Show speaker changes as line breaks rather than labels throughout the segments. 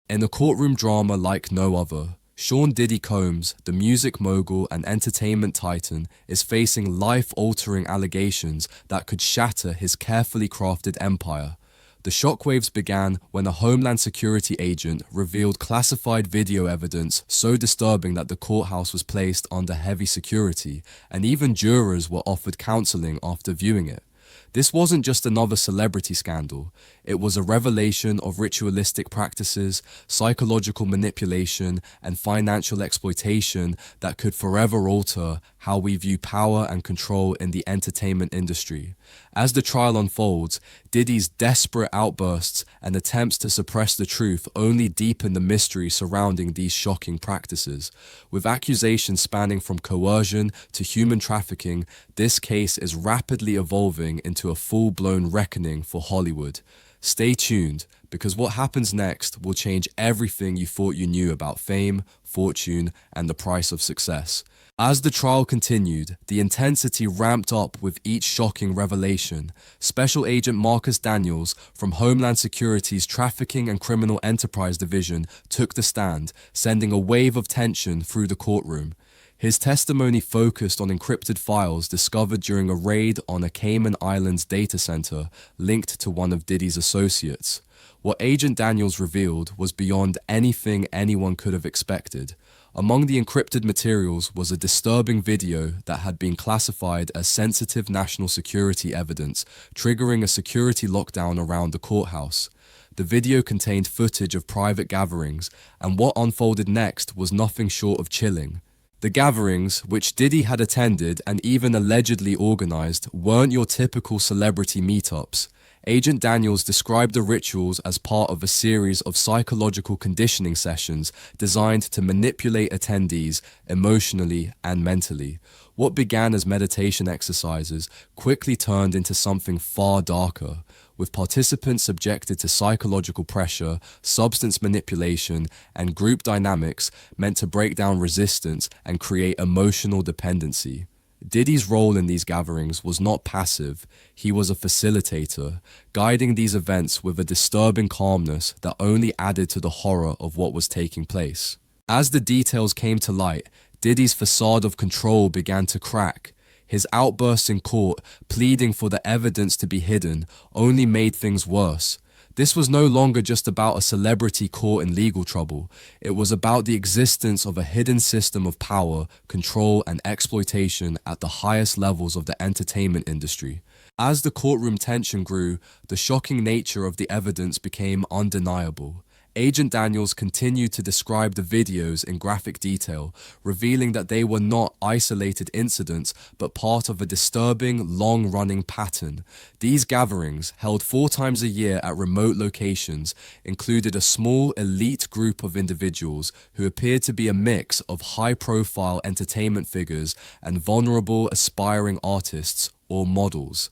In a courtroom drama like no other, Sean Diddy Combs, the music mogul and entertainment titan, is facing life-altering allegations that could shatter his carefully crafted empire. The shockwaves began when a Homeland Security agent revealed classified video evidence so disturbing that the courthouse was placed under heavy security, and even jurors were offered counseling after viewing it. This wasn't just another celebrity scandal. It was a revelation of ritualistic practices, psychological manipulation, and financial exploitation that could forever alter how we view power and control in the entertainment industry. As the trial unfolds, Diddy's desperate outbursts and attempts to suppress the truth only deepen the mystery surrounding these shocking practices. With accusations spanning from coercion to human trafficking, this case is rapidly evolving into a full-blown reckoning for Hollywood. Stay tuned, because what happens next will change everything you thought you knew about fame, fortune, and the price of success. As the trial continued, the intensity ramped up with each shocking revelation. Special Agent Marcus Daniels from Homeland Security's Trafficking and Criminal Enterprise Division took the stand, sending a wave of tension through the courtroom. His testimony focused on encrypted files discovered during a raid on a Cayman Islands data center linked to one of Diddy's associates. What Agent Daniels revealed was beyond anything anyone could have expected. Among the encrypted materials was a disturbing video that had been classified as sensitive national security evidence, triggering a security lockdown around the courthouse. The video contained footage of private gatherings, and what unfolded next was nothing short of chilling. The gatherings, which Diddy had attended and even allegedly organized, weren't your typical celebrity meetups. Agent Daniels described the rituals as part of a series of psychological conditioning sessions designed to manipulate attendees emotionally and mentally. What began as meditation exercises quickly turned into something far darker, with participants subjected to psychological pressure, substance manipulation, and group dynamics meant to break down resistance and create emotional dependency. Diddy's role in these gatherings was not passive. He was a facilitator, guiding these events with a disturbing calmness that only added to the horror of what was taking place. As the details came to light, Diddy's facade of control began to crack. His outbursts in court, pleading for the evidence to be hidden, only made things worse. This was no longer just about a celebrity caught in legal trouble. It was about the existence of a hidden system of power, control, and exploitation at the highest levels of the entertainment industry. As the courtroom tension grew, the shocking nature of the evidence became undeniable. Agent Daniels continued to describe the videos in graphic detail, revealing that they were not isolated incidents but part of a disturbing, long-running pattern. These gatherings, held 4 times a year at remote locations, included a small, elite group of individuals who appeared to be a mix of high-profile entertainment figures and vulnerable, aspiring artists or models.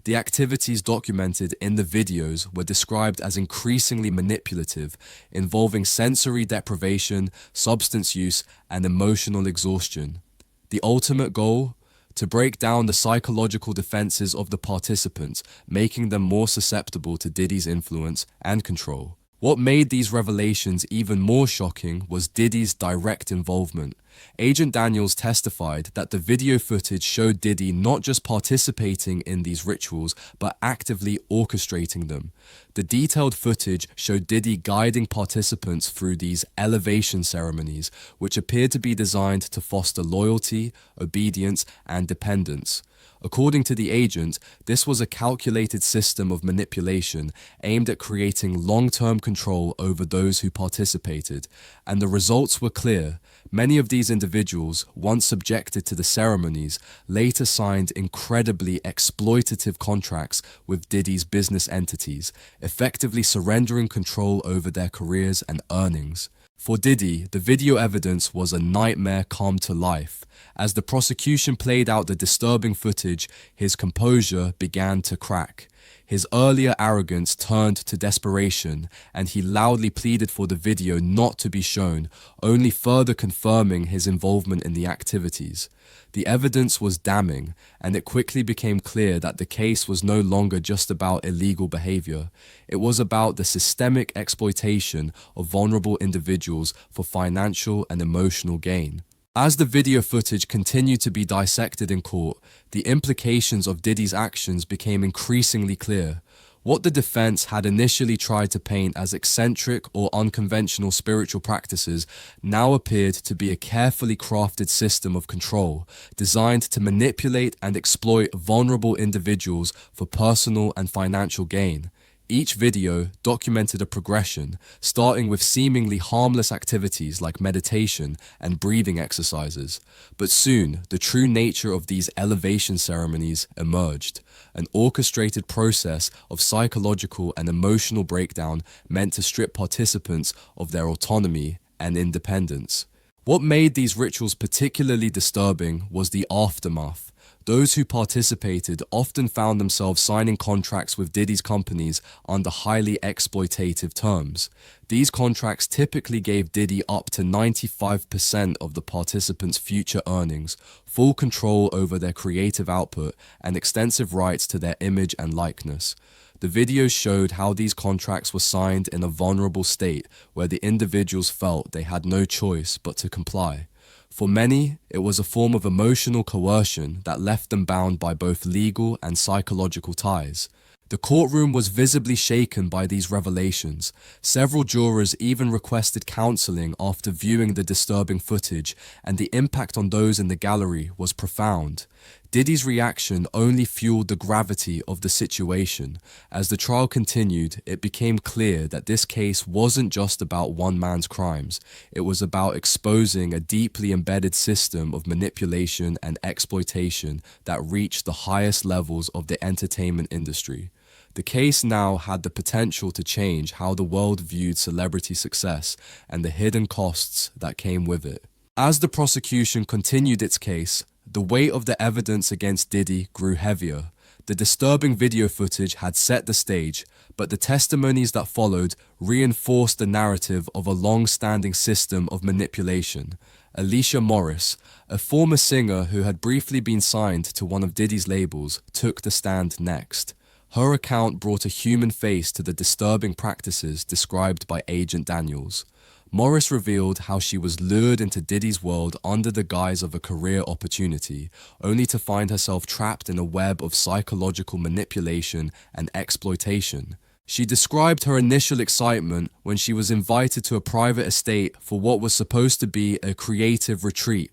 The activities documented in the videos were described as increasingly manipulative, involving sensory deprivation, substance use, and emotional exhaustion. The ultimate goal? To break down the psychological defenses of the participants, making them more susceptible to Diddy's influence and control. What made these revelations even more shocking was Diddy's direct involvement. Agent Daniels testified that the video footage showed Diddy not just participating in these rituals, but actively orchestrating them. The detailed footage showed Diddy guiding participants through these elevation ceremonies, which appeared to be designed to foster loyalty, obedience, and dependence. According to the agent, this was a calculated system of manipulation aimed at creating long-term control over those who participated, and the results were clear. Many of these individuals, once subjected to the ceremonies, later signed incredibly exploitative contracts with Diddy's business entities, effectively surrendering control over their careers and earnings. For Diddy, the video evidence was a nightmare come to life. As the prosecution played out the disturbing footage, his composure began to crack. His earlier arrogance turned to desperation, and he loudly pleaded for the video not to be shown, only further confirming his involvement in the activities. The evidence was damning, and it quickly became clear that the case was no longer just about illegal behavior. It was about the systemic exploitation of vulnerable individuals for financial and emotional gain. As the video footage continued to be dissected in court, the implications of Diddy's actions became increasingly clear. What the defense had initially tried to paint as eccentric or unconventional spiritual practices now appeared to be a carefully crafted system of control, designed to manipulate and exploit vulnerable individuals for personal and financial gain. Each video documented a progression, starting with seemingly harmless activities like meditation and breathing exercises. But soon, the true nature of these elevation ceremonies emerged, an orchestrated process of psychological and emotional breakdown meant to strip participants of their autonomy and independence. What made these rituals particularly disturbing was the aftermath. Those who participated often found themselves signing contracts with Diddy's companies under highly exploitative terms. These contracts typically gave Diddy up to 95% of the participants' future earnings, full control over their creative output, and extensive rights to their image and likeness. The videos showed how these contracts were signed in a vulnerable state where the individuals felt they had no choice but to comply. For many, it was a form of emotional coercion that left them bound by both legal and psychological ties. The courtroom was visibly shaken by these revelations. Several jurors even requested counseling after viewing the disturbing footage, and the impact on those in the gallery was profound. Diddy's reaction only fueled the gravity of the situation. As the trial continued, it became clear that this case wasn't just about one man's crimes. It was about exposing a deeply embedded system of manipulation and exploitation that reached the highest levels of the entertainment industry. The case now had the potential to change how the world viewed celebrity success and the hidden costs that came with it. As the prosecution continued its case, the weight of the evidence against Diddy grew heavier. The disturbing video footage had set the stage, but the testimonies that followed reinforced the narrative of a long-standing system of manipulation. Alicia Morris, a former singer who had briefly been signed to one of Diddy's labels, took the stand next. Her account brought a human face to the disturbing practices described by Agent Daniels. Morris revealed how she was lured into Diddy's world under the guise of a career opportunity, only to find herself trapped in a web of psychological manipulation and exploitation. She described her initial excitement when she was invited to a private estate for what was supposed to be a creative retreat.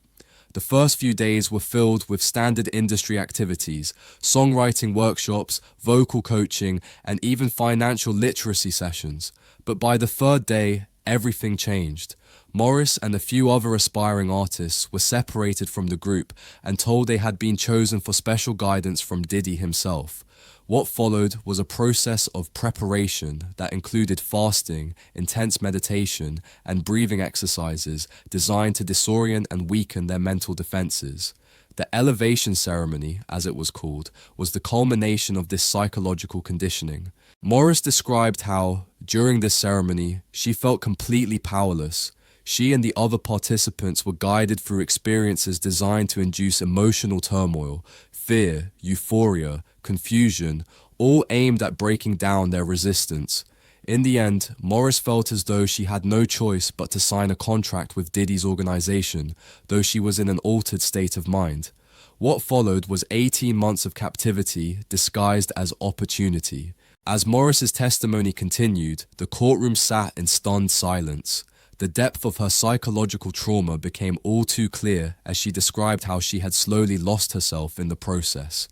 The first few days were filled with standard industry activities, songwriting workshops, vocal coaching, and even financial literacy sessions. But by the third day, everything changed. Morris and a few other aspiring artists were separated from the group and told they had been chosen for special guidance from Diddy himself. What followed was a process of preparation that included fasting, intense meditation, and breathing exercises designed to disorient and weaken their mental defenses. The elevation ceremony, as it was called, was the culmination of this psychological conditioning. Morris described how, during this ceremony, she felt completely powerless. She and the other participants were guided through experiences designed to induce emotional turmoil, fear, euphoria, confusion, all aimed at breaking down their resistance. In the end, Morris felt as though she had no choice but to sign a contract with Diddy's organization, though she was in an altered state of mind. What followed was 18 months of captivity disguised as opportunity. As Morris's testimony continued, the courtroom sat in stunned silence. The depth of her psychological trauma became all too clear as she described how she had slowly lost herself in the process.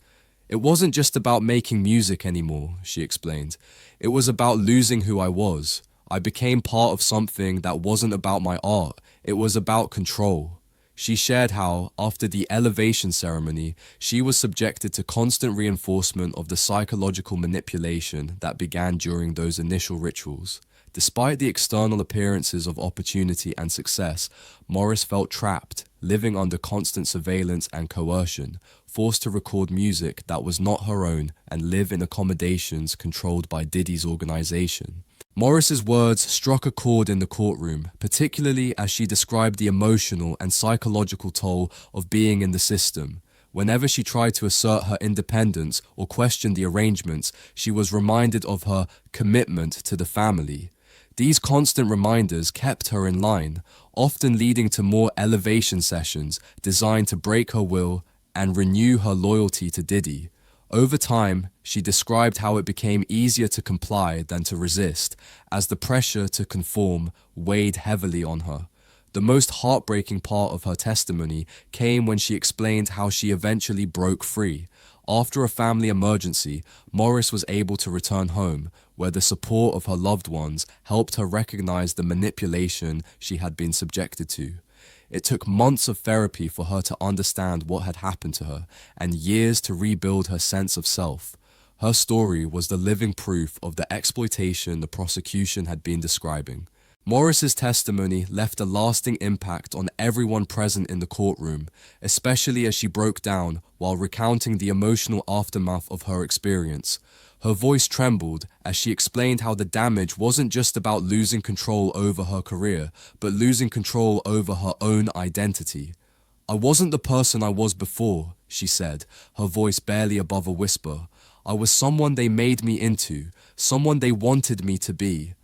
It wasn't just about making music anymore, she explained. It was about losing who I was. I became part of something that wasn't about my art. It was about control. She shared how, after the elevation ceremony, she was subjected to constant reinforcement of the psychological manipulation that began during those initial rituals. Despite the external appearances of opportunity and success, Morris felt trapped, living under constant surveillance and coercion, forced to record music that was not her own and live in accommodations controlled by Diddy's organization. Morris's words struck a chord in the courtroom, particularly as she described the emotional and psychological toll of being in the system. Whenever she tried to assert her independence or question the arrangements, she was reminded of her commitment to the family. These constant reminders kept her in line, often leading to more elevation sessions designed to break her will and renew her loyalty to Diddy. Over time, she described how it became easier to comply than to resist, as the pressure to conform weighed heavily on her. The most heartbreaking part of her testimony came when she explained how she eventually broke free. After a family emergency, Morris was able to return home, where the support of her loved ones helped her recognize the manipulation she had been subjected to. It took months of therapy for her to understand what had happened to her, and years to rebuild her sense of self. Her story was the living proof of the exploitation the prosecution had been describing. Morris's testimony left a lasting impact on everyone present in the courtroom, especially as she broke down while recounting the emotional aftermath of her experience. Her voice trembled as she explained how the damage wasn't just about losing control over her career, but losing control over her own identity. "I wasn't the person I was before," she said, her voice barely above a whisper. "I was someone they made me into, someone they wanted me to be."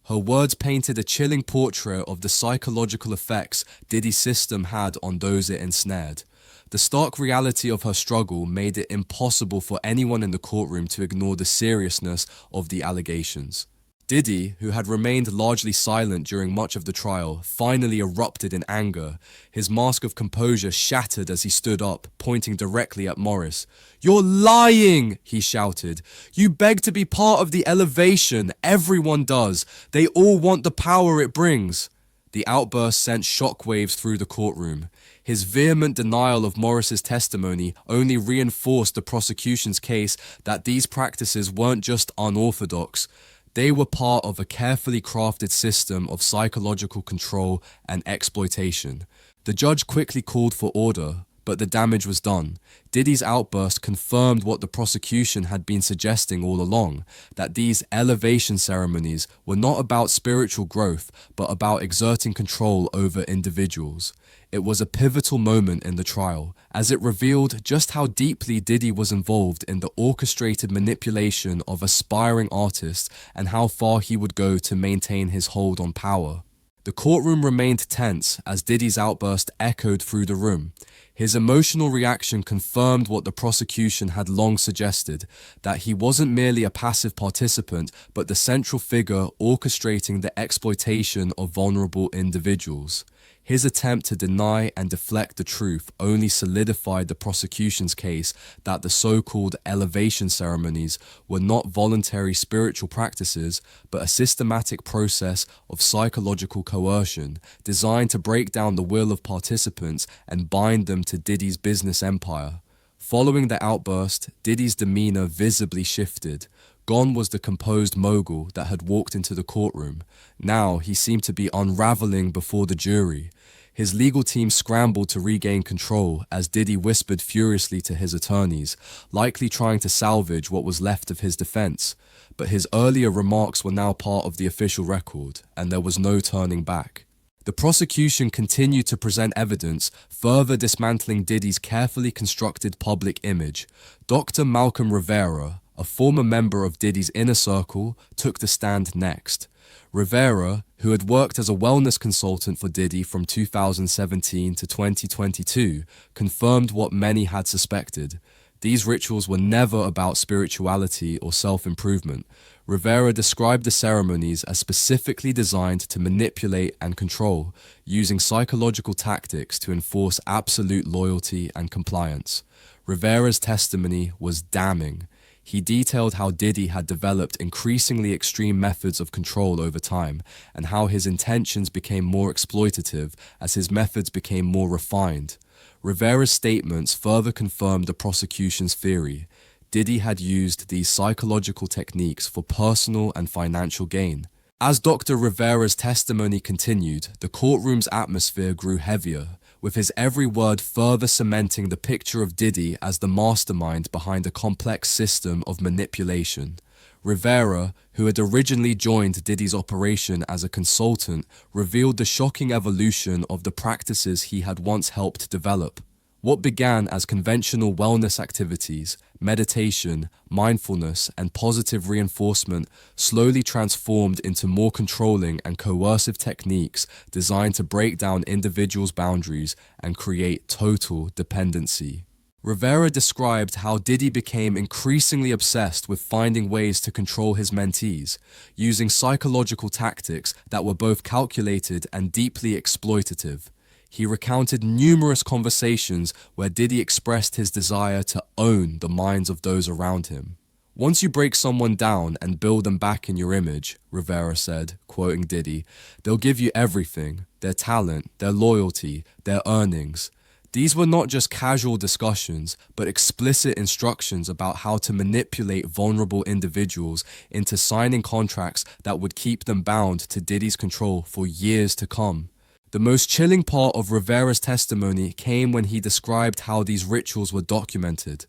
Her words painted a chilling portrait of the psychological effects Diddy's system had on those it ensnared. The stark reality of her struggle made it impossible for anyone in the courtroom to ignore the seriousness of the allegations. Diddy, who had remained largely silent during much of the trial, finally erupted in anger. His mask of composure shattered as he stood up, pointing directly at Morris. "You're lying!" he shouted. "You beg to be part of the elevation. Everyone does. They all want the power it brings." The outburst sent shockwaves through the courtroom. His vehement denial of Morris's testimony only reinforced the prosecution's case that these practices weren't just unorthodox. They were part of a carefully crafted system of psychological control and exploitation. The judge quickly called for order, but the damage was done. Diddy's outburst confirmed what the prosecution had been suggesting all along, that these elevation ceremonies were not about spiritual growth, but about exerting control over individuals. It was a pivotal moment in the trial, as it revealed just how deeply Diddy was involved in the orchestrated manipulation of aspiring artists and how far he would go to maintain his hold on power. The courtroom remained tense as Diddy's outburst echoed through the room. His emotional reaction confirmed what the prosecution had long suggested, that he wasn't merely a passive participant, but the central figure orchestrating the exploitation of vulnerable individuals. His attempt to deny and deflect the truth only solidified the prosecution's case that the so-called elevation ceremonies were not voluntary spiritual practices, but a systematic process of psychological coercion designed to break down the will of participants and bind them to Diddy's business empire. Following the outburst, Diddy's demeanor visibly shifted. Gone was the composed mogul that had walked into the courtroom. Now he seemed to be unraveling before the jury. His legal team scrambled to regain control as Diddy whispered furiously to his attorneys, likely trying to salvage what was left of his defense. But his earlier remarks were now part of the official record, and there was no turning back. The prosecution continued to present evidence, further dismantling Diddy's carefully constructed public image. Dr. Malcolm Rivera, a former member of Diddy's inner circle, took the stand next. Rivera, who had worked as a wellness consultant for Diddy from 2017 to 2022, confirmed what many had suspected. These rituals were never about spirituality or self-improvement. Rivera described the ceremonies as specifically designed to manipulate and control, using psychological tactics to enforce absolute loyalty and compliance. Rivera's testimony was damning. He detailed how Diddy had developed increasingly extreme methods of control over time, and how his intentions became more exploitative as his methods became more refined. Rivera's statements further confirmed the prosecution's theory. Diddy had used these psychological techniques for personal and financial gain. As Dr. Rivera's testimony continued, the courtroom's atmosphere grew heavier, with his every word further cementing the picture of Diddy as the mastermind behind a complex system of manipulation. Rivera, who had originally joined Diddy's operation as a consultant, revealed the shocking evolution of the practices he had once helped develop. What began as conventional wellness activities, meditation, mindfulness, and positive reinforcement slowly transformed into more controlling and coercive techniques designed to break down individuals' boundaries and create total dependency. Rivera described how Diddy became increasingly obsessed with finding ways to control his mentees, using psychological tactics that were both calculated and deeply exploitative. He recounted numerous conversations where Diddy expressed his desire to own the minds of those around him. "Once you break someone down and build them back in your image," Rivera said, quoting Diddy, "they'll give you everything, their talent, their loyalty, their earnings." These were not just casual discussions, but explicit instructions about how to manipulate vulnerable individuals into signing contracts that would keep them bound to Diddy's control for years to come. The most chilling part of Rivera's testimony came when he described how these rituals were documented.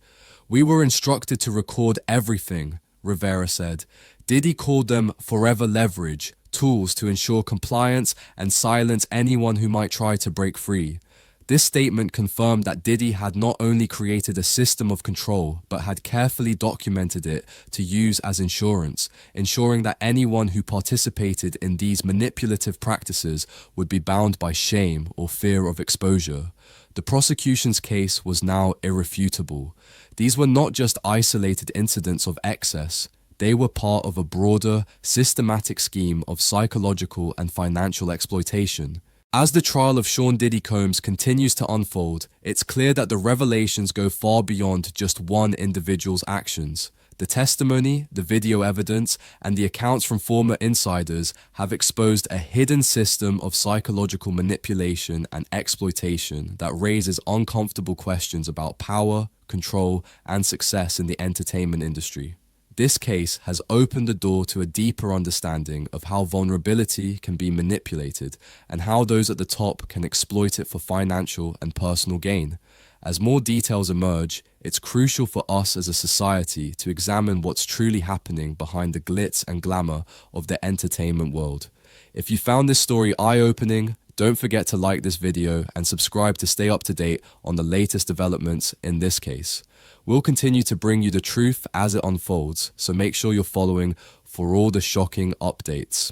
"We were instructed to record everything," Rivera said. Diddy called them forever leverage, tools to ensure compliance and silence anyone who might try to break free. This statement confirmed that Diddy had not only created a system of control, but had carefully documented it to use as insurance, ensuring that anyone who participated in these manipulative practices would be bound by shame or fear of exposure. The prosecution's case was now irrefutable. These were not just isolated incidents of excess. They were part of a broader, systematic scheme of psychological and financial exploitation. As the trial of Sean Diddy Combs continues to unfold, it's clear that the revelations go far beyond just one individual's actions. The testimony, the video evidence, and the accounts from former insiders have exposed a hidden system of psychological manipulation and exploitation that raises uncomfortable questions about power, control, and success in the entertainment industry. This case has opened the door to a deeper understanding of how vulnerability can be manipulated and how those at the top can exploit it for financial and personal gain. As more details emerge, it's crucial for us as a society to examine what's truly happening behind the glitz and glamour of the entertainment world. If you found this story eye-opening, don't forget to like this video and subscribe to stay up to date on the latest developments in this case. We'll continue to bring you the truth as it unfolds, so make sure you're following for all the shocking updates.